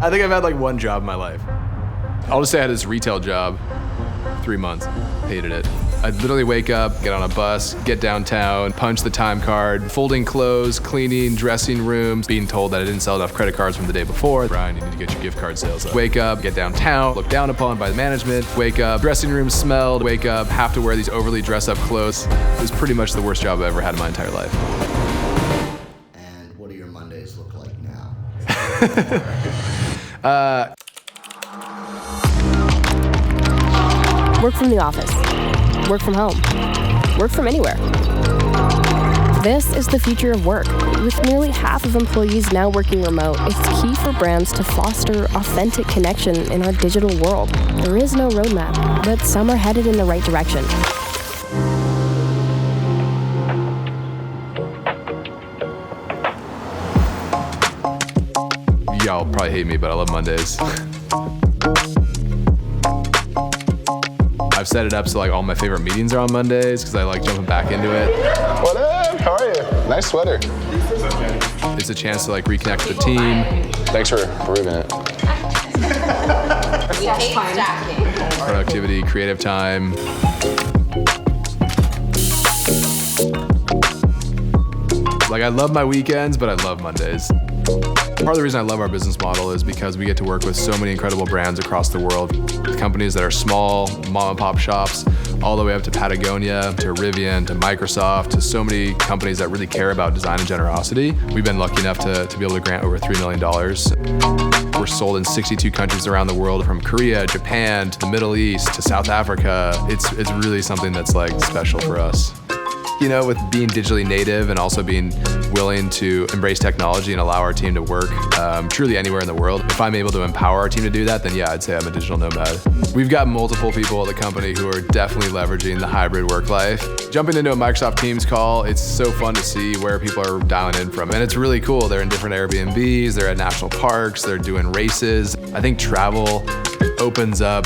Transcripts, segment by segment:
I think I've had like one job in my life. I'll just say I had this retail job, 3 months, hated it. I'd literally wake up, get on a bus, get downtown, punch the time card, folding clothes, cleaning, dressing rooms, being told that I didn't sell enough credit cards from the day before. Bryan, you need to get your gift card sales up. Wake up, get downtown, looked down upon by the management, wake up, dressing room smelled, wake up, have to wear these overly dressed up clothes. It was pretty much the worst job I've ever had in my entire life. And what do your Mondays look like now? Work from the office. Work from home. Work from anywhere. This is the future of work. With nearly half of employees now working remote, it's key for brands to foster authentic connection in our digital world. There is no roadmap, but some are headed in the right direction. Y'all probably hate me, but I love Mondays. I've set it up so like all my favorite meetings are on Mondays because I like jumping back into it. What up? How are you? Nice sweater. It's a chance to like reconnect with the team. Thanks for proving it. We hate stacking. Productivity, creative time. Like I love my weekends, but I love Mondays. Part of the reason I love our business model is because we get to work with so many incredible brands across the world. Companies that are small, mom and pop shops, all the way up to Patagonia, to Rivian, to Microsoft, to so many companies that really care about design and generosity. We've been lucky enough to be able to grant over $3 million. We're sold in 62 countries around the world, from Korea, Japan, to the Middle East, to South Africa. It's really something that's like special for us. You know, with being digitally native and also being willing to embrace technology and allow our team to work truly anywhere in the world, if I'm able to empower our team to do that, then yeah, I'd say I'm a digital nomad. We've got multiple people at the company who are definitely leveraging the hybrid work life. Jumping into a Microsoft Teams call, it's so fun to see where people are dialing in from. And it's really cool. They're in different Airbnbs, they're at national parks, they're doing races. I think travel opens up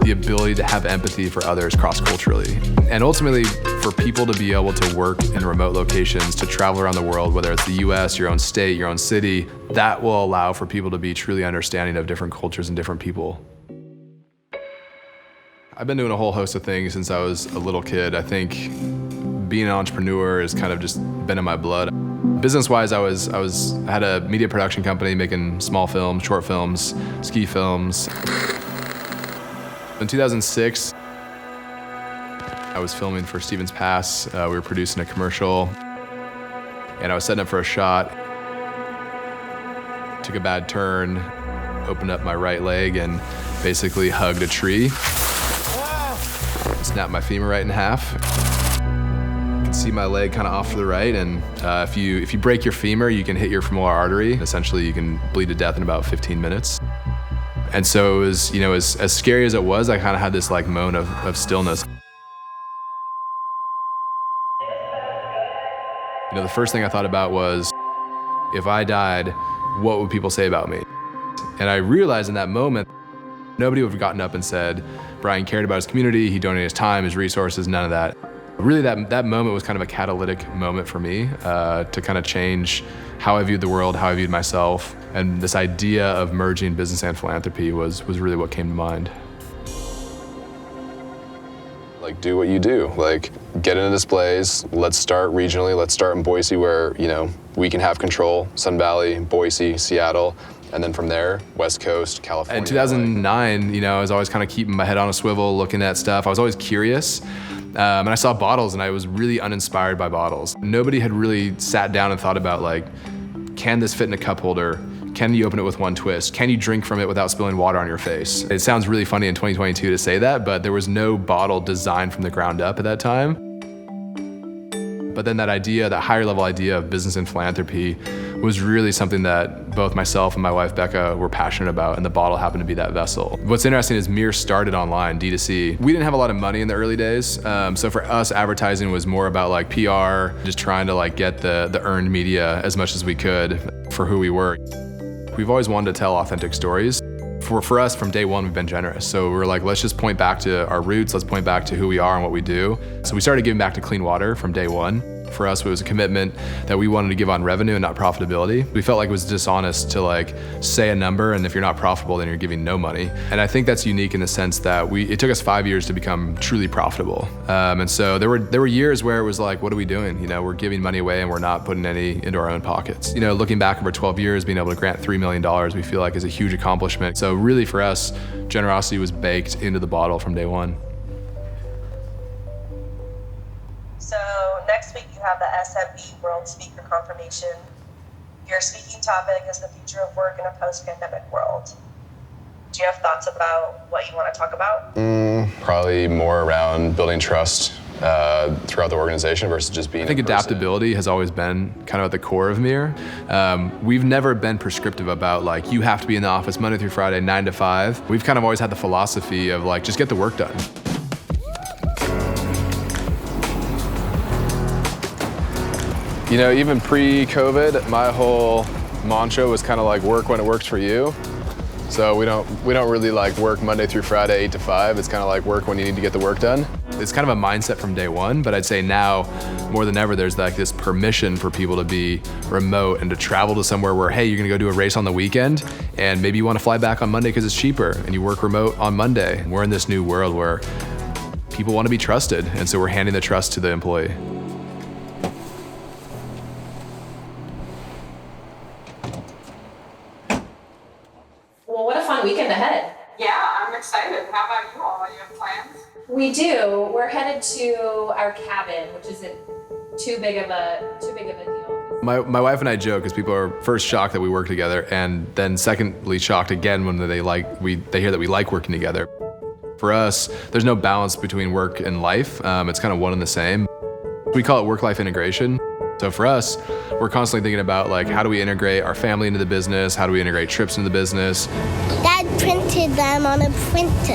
the ability to have empathy for others cross-culturally. And ultimately, for people to be able to work in remote locations, to travel around the world, whether it's the US, your own state, your own city, that will allow for people to be truly understanding of different cultures and different people. I've been doing a whole host of things since I was a little kid. I think being an entrepreneur has kind of just been in my blood. Business-wise, I had a media production company making small films, short films, ski films. In 2006, I was filming for Stevens Pass. We were producing a commercial, and I was setting up for a shot. Took a bad turn, opened up my right leg, and basically hugged a tree. Snapped my femur right in half. You can see my leg kind of off to the right, and if you break your femur, you can hit your femoral artery. Essentially, you can bleed to death in about 15 minutes. And so it was, you know, as scary as it was, I kind of had this like moan of stillness. You know, the first thing I thought about was, if I died, what would people say about me? And I realized in that moment, nobody would have gotten up and said, Bryan cared about his community, he donated his time, his resources, none of that. Really, that moment was kind of a catalytic moment for me to kind of change how I viewed the world, how I viewed myself. And this idea of merging business and philanthropy was really what came to mind. Like, do what you do. Like, get into displays. Let's start regionally. Let's start in Boise, where, you know, we can have control. Sun Valley, Boise, Seattle. And then from there, West Coast, California. In 2009, you know, I was always kind of keeping my head on a swivel, looking at stuff. I was always curious. And I saw bottles, and I was really uninspired by bottles. Nobody had really sat down and thought about, like, can this fit in a cup holder? Can you open it with one twist? Can you drink from it without spilling water on your face? It sounds really funny in 2022 to say that, but there was no bottle designed from the ground up at that time. But then that idea, that higher level idea of business and philanthropy, was really something that both myself and my wife Becca were passionate about, and the bottle happened to be that vessel. What's interesting is Mir started online, D2C. We didn't have a lot of money in the early days, so for us, advertising was more about like PR, just trying to like get the earned media as much as we could for who we were. We've always wanted to tell authentic stories. For us, from day one, we've been generous. So we were like, let's just point back to our roots, let's point back to who we are and what we do. So we started giving back to clean water from day one. For us, it was a commitment that we wanted to give on revenue and not profitability. We felt like it was dishonest to like say a number, and if you're not profitable, then you're giving no money. And I think that's unique in the sense that it took us 5 years to become truly profitable. And so there were years where it was like, what are we doing? You know, we're giving money away and we're not putting any into our own pockets. You know, looking back over 12 years, being able to grant $3 million, we feel like is a huge accomplishment. So really for us, generosity was baked into the bottle from day one. So next week you have the SMB World Speaker Confirmation. Your speaking topic is the future of work in a post-pandemic world. Do you have thoughts about what you want to talk about? Probably more around building trust throughout the organization versus just being. I think adaptability has always been kind of at the core of Mir. We've never been prescriptive about like, you have to be in the office Monday through Friday, 9 to 5. We've kind of always had the philosophy of like, just get the work done. You know, even pre-COVID, my whole mantra was kind of like work when it works for you. So we don't really like work Monday through Friday, 8 to 5. It's kind of like work when you need to get the work done. It's kind of a mindset from day one, but I'd say now more than ever, there's like this permission for people to be remote and to travel to somewhere where, hey, you're gonna go do a race on the weekend and maybe you wanna fly back on Monday because it's cheaper and you work remote on Monday. We're in this new world where people wanna be trusted, and so we're handing the trust to the employee. Well, what a fun weekend ahead. Yeah, I'm excited. How about you all? You have plans? We do. We're headed to our cabin, which isn't too big of a deal. My wife and I joke because people are first shocked that we work together, and then secondly shocked again when they hear that we like working together. For us, there's no balance between work and life. It's kind of one and the same. We call it work-life integration. So for us, we're constantly thinking about like, how do we integrate our family into the business? How do we integrate trips into the business? Dad printed them on a printer.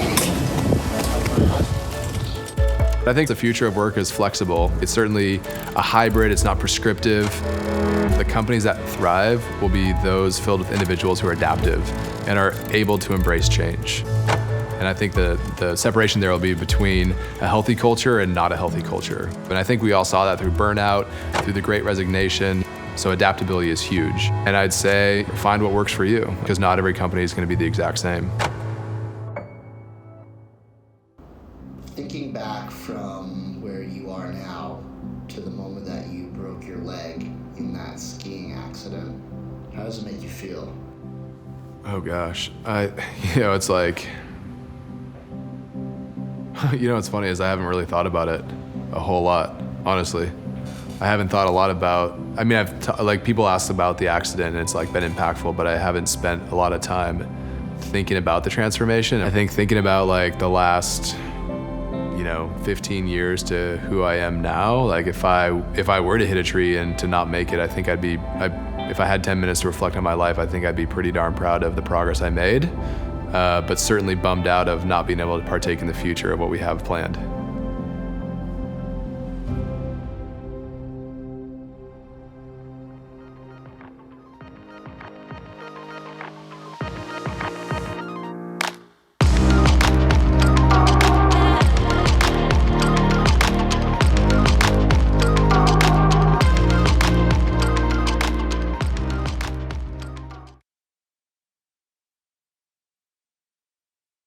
I think the future of work is flexible. It's certainly a hybrid, it's not prescriptive. The companies that thrive will be those filled with individuals who are adaptive and are able to embrace change. And I think the separation there will be between a healthy culture and not a healthy culture. And I think we all saw that through burnout, through the Great Resignation. So adaptability is huge. And I'd say find what works for you, because not every company is going to be the exact same. Thinking back from where you are now to the moment that you broke your leg in that skiing accident, how does it make you feel? Oh gosh, it's like, what's funny is I haven't really thought about it a whole lot, honestly. I haven't thought a lot about, people ask about the accident and it's like been impactful, but I haven't spent a lot of time thinking about the transformation. I think thinking about like the last, 15 years to who I am now, like if I were to hit a tree and to not make it, I think if I had 10 minutes to reflect on my life, I think I'd be pretty darn proud of the progress I made, but certainly bummed out of not being able to partake in the future of what we have planned.